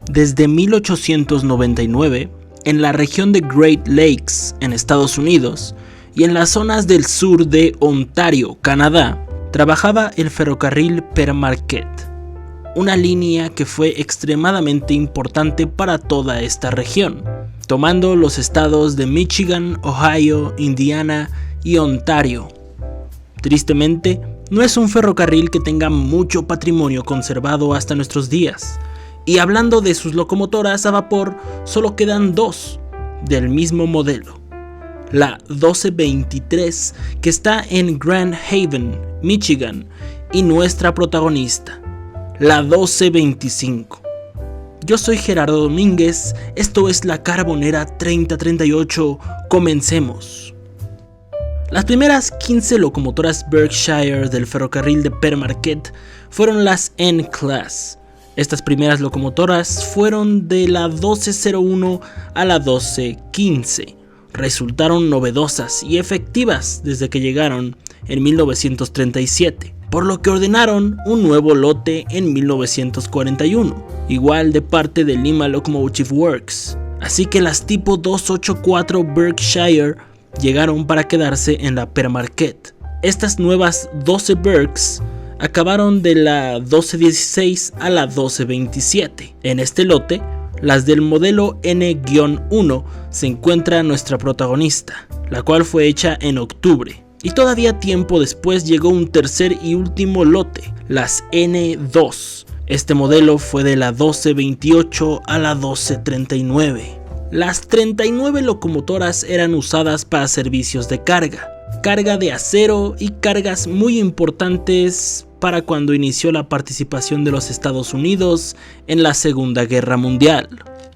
Desde 1899, en la región de Great Lakes, en Estados Unidos, y en las zonas del sur de Ontario, Canadá, trabajaba el ferrocarril Per Marquette, una línea que fue extremadamente importante para toda esta región, tomando los estados de Michigan, Ohio, Indiana y Ontario. Tristemente, no es un ferrocarril que tenga mucho patrimonio conservado hasta nuestros días, y hablando de sus locomotoras a vapor, solo quedan dos del mismo modelo. La 1223, que está en Grand Haven, Michigan, y nuestra protagonista, la 1225. Yo soy Gerardo Domínguez, esto es la Carbonera 3038, comencemos. Las primeras 15 locomotoras Berkshire del ferrocarril de Per Marquette fueron las N-Class. Estas primeras locomotoras fueron de la 1201 a la 1215. Resultaron novedosas y efectivas desde que llegaron en 1937, por lo que ordenaron un nuevo lote en 1941, igual de parte de Lima Locomotive Works. Así que las tipo 284 Berkshire llegaron para quedarse en la Per Marquette. Estas nuevas 12 Berks acabaron de la 1216 a la 1227. En este lote, las del modelo N-1 se encuentra nuestra protagonista, la cual fue hecha en octubre. Y todavía tiempo después llegó un tercer y último lote, las N2. Este modelo fue de la 1228 a la 1239. Las 39 locomotoras eran usadas para servicios de carga de acero y cargas muy importantes para cuando inició la participación de los Estados Unidos en la Segunda Guerra Mundial.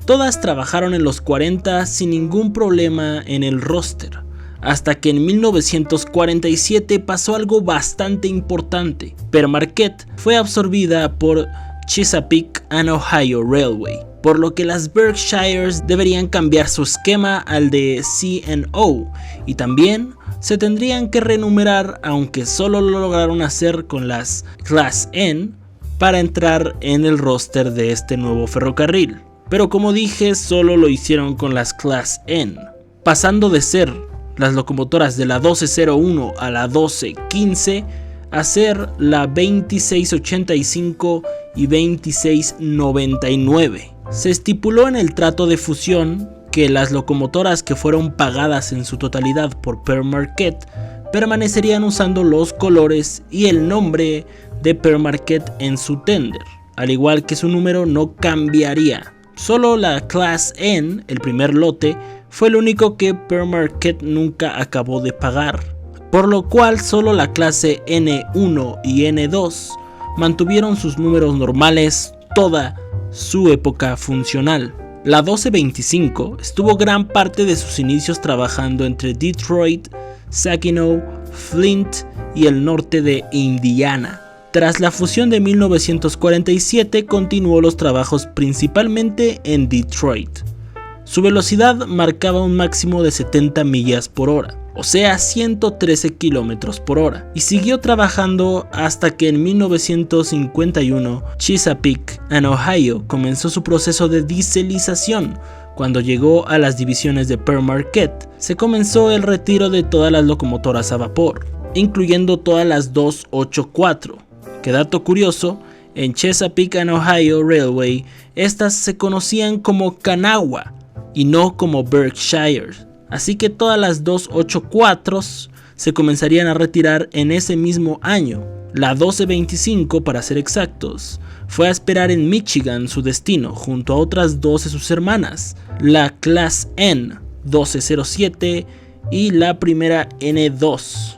Todas trabajaron en los 40 sin ningún problema en el roster, hasta que en 1947 pasó algo bastante importante. Per Marquette fue absorbida por Chesapeake and Ohio Railway, por lo que las Berkshires deberían cambiar su esquema al de C&O y también se tendrían que renumerar, aunque solo lo lograron hacer con las Class N para entrar en el roster de este nuevo ferrocarril. Pero como dije, solo lo hicieron con las Class N, pasando de ser las locomotoras de la 1201 a la 1215 a ser la 2685 y 2699. Se estipuló en el trato de fusión que las locomotoras que fueron pagadas en su totalidad por Per Marquette permanecerían usando los colores y el nombre de Per Marquette en su tender, al igual que su número no cambiaría. Solo la Class N, el primer lote, fue el único que Per Marquette nunca acabó de pagar, por lo cual solo la clase N1 y N2 mantuvieron sus números normales toda su época funcional. La 1225 estuvo gran parte de sus inicios trabajando entre Detroit, Saginaw, Flint y el norte de Indiana. Tras la fusión de 1947 continuó los trabajos principalmente en Detroit. Su velocidad marcaba un máximo de 70 millas por hora, o sea 113 kilómetros por hora, y siguió trabajando hasta que en 1951 Chesapeake and Ohio comenzó su proceso de dieselización. Cuando llegó a las divisiones de Per Marquette, se comenzó el retiro de todas las locomotoras a vapor, incluyendo todas las 284. Que dato curioso, en Chesapeake and Ohio Railway, estas se conocían como Kanawha y no como Berkshire. Así que todas las 284s se comenzarían a retirar en ese mismo año. La 1225, para ser exactos, fue a esperar en Michigan su destino junto a otras 12 sus hermanas, la Class N 1207 y la primera N2,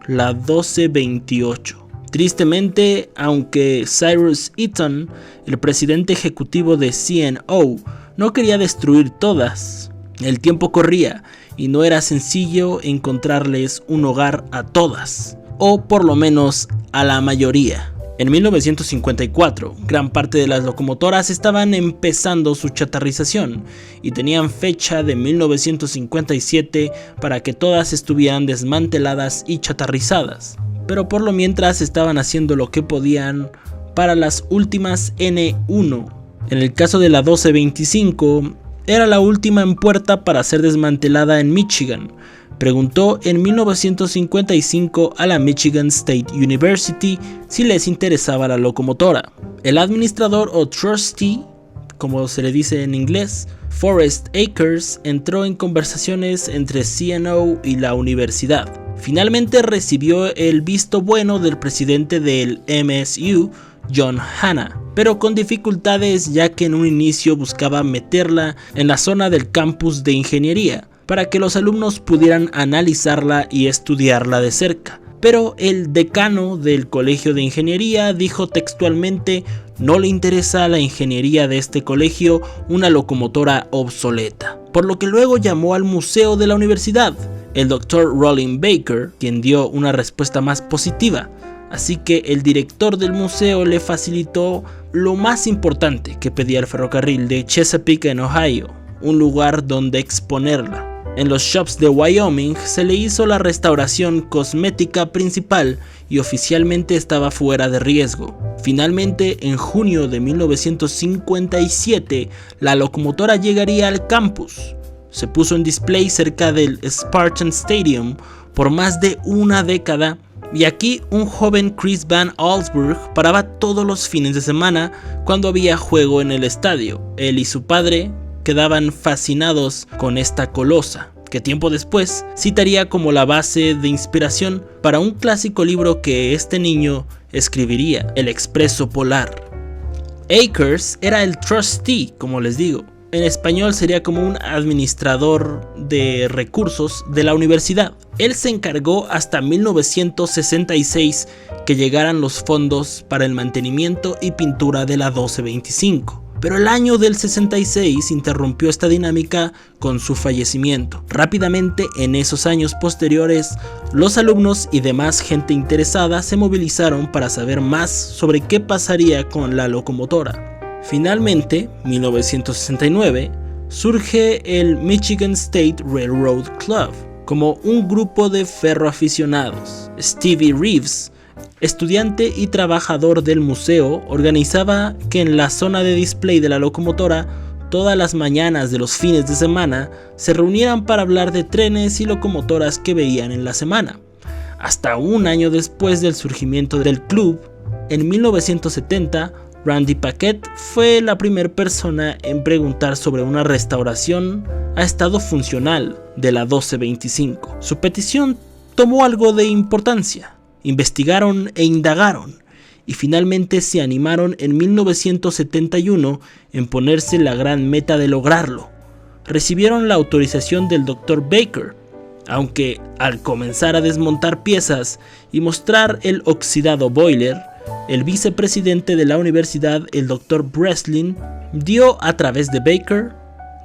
la 1228. Tristemente, aunque Cyrus Eaton, el presidente ejecutivo de C&O, no quería destruir todas, el tiempo corría y no era sencillo encontrarles un hogar a todas, o por lo menos a la mayoría. En 1954, gran parte de las locomotoras estaban empezando su chatarrización y tenían fecha de 1957 para que todas estuvieran desmanteladas y chatarrizadas, pero por lo mientras estaban haciendo lo que podían para las últimas N1 En el caso de la 1225, era la última en puerta para ser desmantelada en Michigan. Preguntó en 1955 a la Michigan State University si les interesaba la locomotora. El administrador o trustee, como se le dice en inglés, Forrest Akers, entró en conversaciones entre C&O y la universidad. Finalmente recibió el visto bueno del presidente del MSU, John Hanna, pero con dificultades, ya que en un inicio buscaba meterla en la zona del campus de ingeniería para que los alumnos pudieran analizarla y estudiarla de cerca. Pero el decano del colegio de ingeniería dijo textualmente: no le interesa a la ingeniería de este colegio una locomotora obsoleta, por lo que luego llamó al museo de la universidad. El Dr. Rollin Baker, quien dio una respuesta más positiva, así que el director del museo le facilitó lo más importante que pedía el ferrocarril de Chesapeake en Ohio, un lugar donde exponerla. En los shops de Wyoming se le hizo la restauración cosmética principal y oficialmente estaba fuera de riesgo. Finalmente, en junio de 1957, la locomotora llegaría al campus. Se puso en display cerca del Spartan Stadium por más de una década, y aquí un joven Chris Van Allsburg paraba todos los fines de semana cuando había juego en el estadio. Él y su padre quedaban fascinados con esta colosa, que tiempo después citaría como la base de inspiración para un clásico libro que este niño escribiría, El Expreso Polar. Akers era el trustee, como les digo. En español sería como un administrador de recursos de la universidad. Él se encargó hasta 1966 que llegaran los fondos para el mantenimiento y pintura de la 1225. Pero el año del 66 interrumpió esta dinámica con su fallecimiento. Rápidamente, en esos años posteriores, los alumnos y demás gente interesada se movilizaron para saber más sobre qué pasaría con la locomotora. Finalmente, 1969, surge el Michigan State Railroad Club como un grupo de ferroaficionados. Stevie Reeves, estudiante y trabajador del museo, organizaba que en la zona de display de la locomotora, todas las mañanas de los fines de semana, se reunieran para hablar de trenes y locomotoras que veían en la semana. Hasta un año después del surgimiento del club, en 1970, Randy Paquette fue la primera persona en preguntar sobre una restauración a estado funcional de la 1225. Su petición tomó algo de importancia. Investigaron e indagaron, y finalmente se animaron en 1971 en ponerse la gran meta de lograrlo. Recibieron la autorización del Dr. Baker, aunque al comenzar a desmontar piezas y mostrar el oxidado boiler, el vicepresidente de la universidad, el Dr. Breslin, dio a través de Baker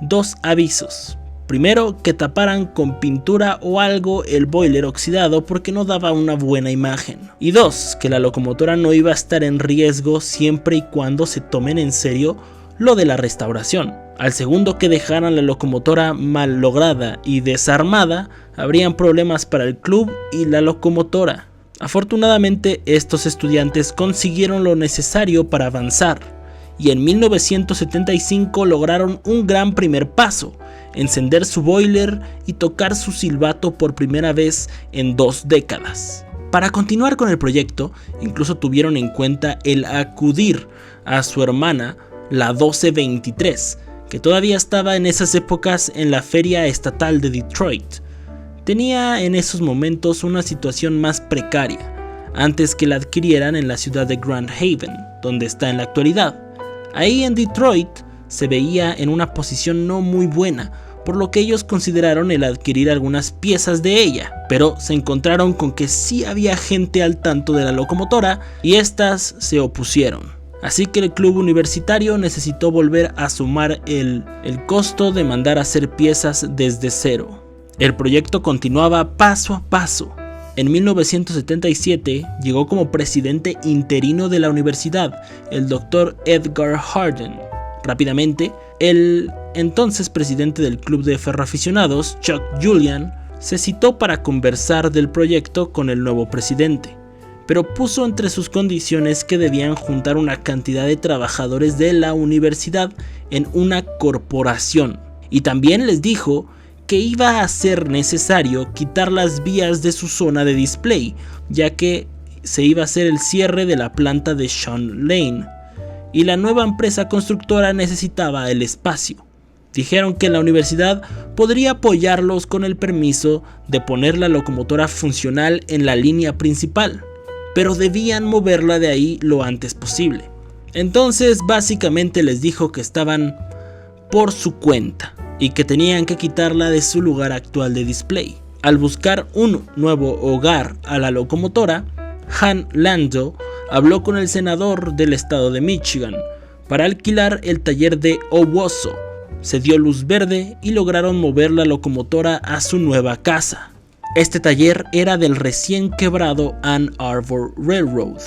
dos avisos. Primero, que taparan con pintura o algo el boiler oxidado porque no daba una buena imagen. Y dos, que la locomotora no iba a estar en riesgo siempre y cuando se tomen en serio lo de la restauración. Al segundo, que dejaran la locomotora mal lograda y desarmada, habrían problemas para el club y la locomotora. Afortunadamente, estos estudiantes consiguieron lo necesario para avanzar, y en 1975 lograron un gran primer paso: encender su boiler y tocar su silbato por primera vez en 2 décadas. Para continuar con el proyecto, incluso tuvieron en cuenta el acudir a su hermana, la 1223, que todavía estaba en esas épocas en la feria estatal de Detroit. Tenía en esos momentos una situación más precaria, antes que la adquirieran en la ciudad de Grand Haven, donde está en la actualidad. Ahí en Detroit se veía en una posición no muy buena, por lo que ellos consideraron el adquirir algunas piezas de ella, pero se encontraron con que sí había gente al tanto de la locomotora y estas se opusieron. Así que el club universitario necesitó volver a sumar el costo de mandar a hacer piezas desde cero. El proyecto continuaba paso a paso. En 1977 llegó como presidente interino de la universidad el Dr. Edgar Harden. Rápidamente, el entonces presidente del club de ferroaficionados, Chuck Julian, se citó para conversar del proyecto con el nuevo presidente. pero puso entre sus condiciones que debían juntar una cantidad de trabajadores de la universidad en una corporación, y también les dijo que iba a ser necesario quitar las vías de su zona de display, ya que se iba a hacer el cierre de la planta de Sean Lane, y la nueva empresa constructora necesitaba el espacio. Dijeron que la universidad podría apoyarlos con el permiso de poner la locomotora funcional en la línea principal, pero debían moverla de ahí lo antes posible. Entonces básicamente les dijo que estaban por su cuenta y que tenían que quitarla de su lugar actual de display. Al buscar un nuevo hogar a la locomotora, Han Landau habló con el senador del estado de Michigan para alquilar el taller de Owosso. Se dio luz verde y lograron mover la locomotora a su nueva casa. Este taller era del recién quebrado Ann Arbor Railroad,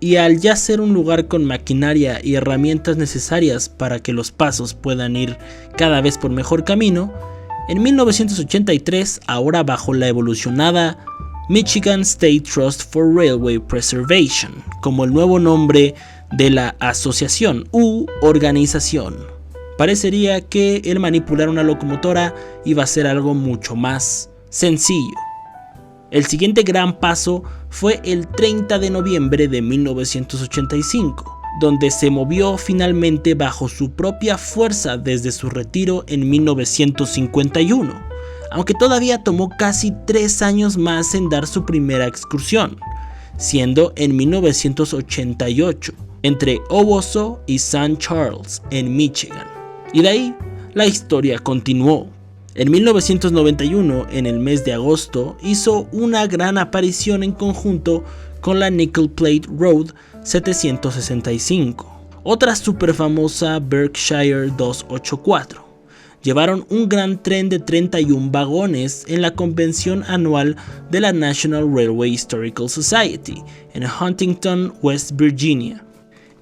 y al ya ser un lugar con maquinaria y herramientas necesarias para que los pasos puedan ir cada vez por mejor camino, en 1983, ahora bajo la evolucionada Michigan State Trust for Railway Preservation, como el nuevo nombre de la asociación u organización, parecería que el manipular una locomotora iba a ser algo mucho más sencillo. El siguiente gran paso fue el 30 de noviembre de 1985, donde se movió finalmente bajo su propia fuerza desde su retiro en 1951, aunque todavía tomó casi 3 años más en dar su primera excursión, siendo en 1988, entre Owosso y St. Charles, en Michigan. Y de ahí, la historia continuó. En 1991, en el mes de agosto, hizo una gran aparición en conjunto con la Nickel Plate Road 765, otra super famosa Berkshire 284. Llevaron un gran tren de 31 vagones en la convención anual de la National Railway Historical Society en Huntington, West Virginia.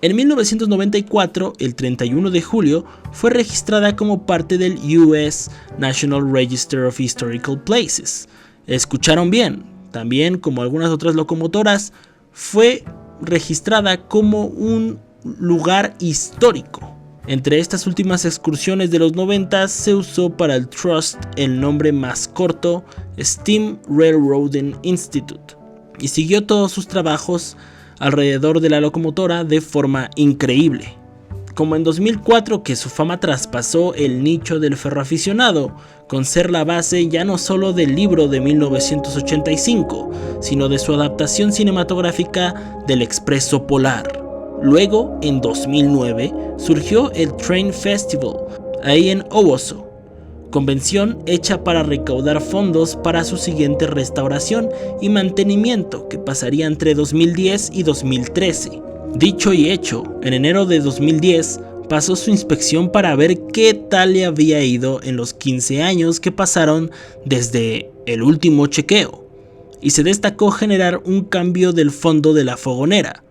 En 1994, el 31 de julio, fue registrada como parte del US National Register of Historical Places. Escucharon bien, también como algunas otras locomotoras, fue registrada como un lugar histórico. Entre estas últimas excursiones de los 90 se usó para el Trust el nombre más corto, Steam Railroading Institute, y siguió todos sus trabajos alrededor de la locomotora de forma increíble, como en 2004, que su fama traspasó el nicho del ferroaficionado, con ser la base ya no solo del libro de 1985, sino de su adaptación cinematográfica del Expreso Polar. Luego, en 2009, surgió el Train Festival, ahí en Owosso, convención hecha para recaudar fondos para su siguiente restauración y mantenimiento, que pasaría entre 2010 y 2013. Dicho y hecho, en enero de 2010 pasó su inspección para ver qué tal le había ido en los 15 años que pasaron desde el último chequeo, y se destacó generar un cambio del fondo de la fogonera.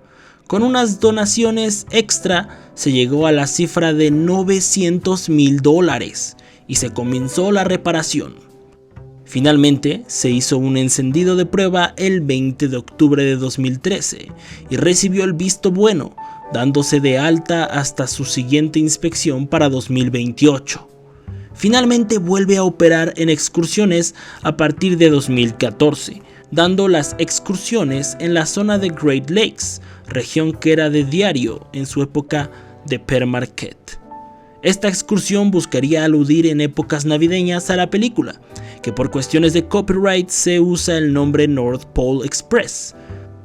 Con unas donaciones extra se llegó a la cifra de $900,000 y se comenzó la reparación. Finalmente se hizo un encendido de prueba el 20 de octubre de 2013 y recibió el visto bueno, dándose de alta hasta su siguiente inspección para 2028. Finalmente vuelve a operar en excursiones a partir de 2014, dando las excursiones en la zona de Great Lakes, región que era de diario en su época de Permarket. Esta excursión buscaría aludir en épocas navideñas a la película, que por cuestiones de copyright se usa el nombre North Pole Express,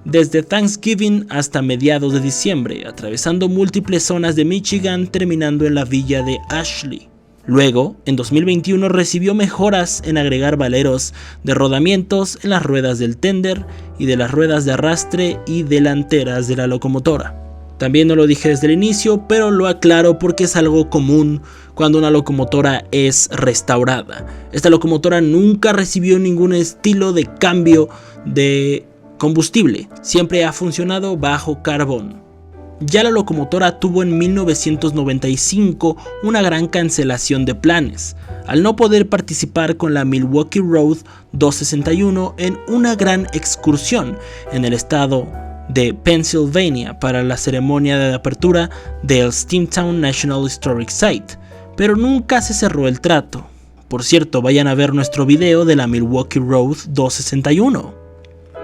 desde Thanksgiving hasta mediados de diciembre, atravesando múltiples zonas de Michigan, terminando en la villa de Ashley. Luego, en 2021 recibió mejoras en agregar valeros de rodamientos en las ruedas del tender y de las ruedas de arrastre y delanteras de la locomotora. También no lo dije desde el inicio, pero lo aclaro porque es algo común cuando una locomotora es restaurada. Esta locomotora nunca recibió ningún estilo de cambio de combustible, siempre ha funcionado bajo carbón. Ya la locomotora tuvo en 1995 una gran cancelación de planes, al no poder participar con la Milwaukee Road 261 en una gran excursión en el estado de Pennsylvania para la ceremonia de apertura del Steamtown National Historic Site, pero nunca se cerró el trato. Por cierto, vayan a ver nuestro video de la Milwaukee Road 261.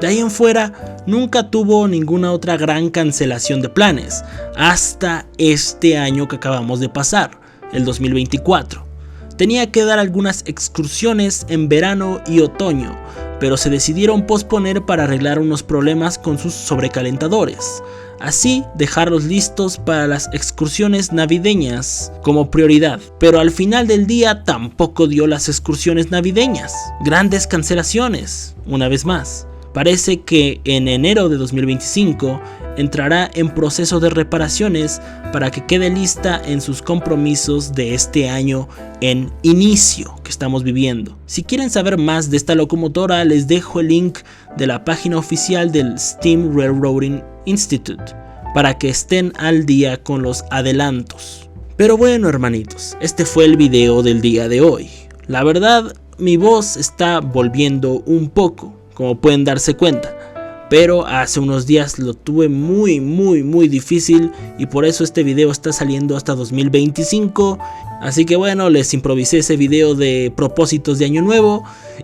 De ahí en fuera, nunca tuvo ninguna otra gran cancelación de planes, hasta este año que acabamos de pasar, el 2024. Tenía que dar algunas excursiones en verano y otoño, pero se decidieron posponer para arreglar unos problemas con sus sobrecalentadores, así dejarlos listos para las excursiones navideñas como prioridad. Pero al final del día tampoco dio las excursiones navideñas, grandes cancelaciones, una vez más. Parece que en enero de 2025 entrará en proceso de reparaciones para que quede lista en sus compromisos de este año en inicio que estamos viviendo. Si quieren saber más de esta locomotora, les dejo el link de la página oficial del Steam Railroading Institute para que estén al día con los adelantos. Pero bueno, hermanitos, este fue el video del día de hoy. La verdad, mi voz está volviendo un poco, como pueden darse cuenta, pero hace unos días lo tuve muy difícil y por eso este video está saliendo hasta 2025. Así que bueno, les improvisé ese video de propósitos de año nuevo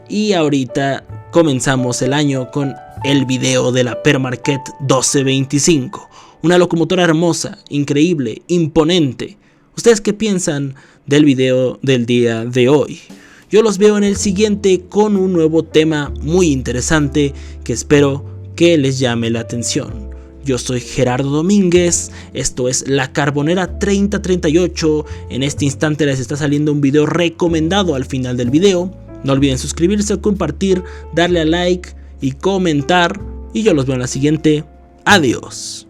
y ahorita comenzamos el año con el video de la Permarket 1225, una locomotora hermosa, increíble, imponente. ¿Ustedes qué piensan del video del día de hoy? Yo los veo en el siguiente con un nuevo tema muy interesante que espero que les llame la atención. Yo soy Gerardo Domínguez, esto es La Carbonera 3038. En este instante les está saliendo un video recomendado al final del video. No olviden suscribirse, compartir, darle a like y comentar. Y yo los veo en la siguiente. Adiós.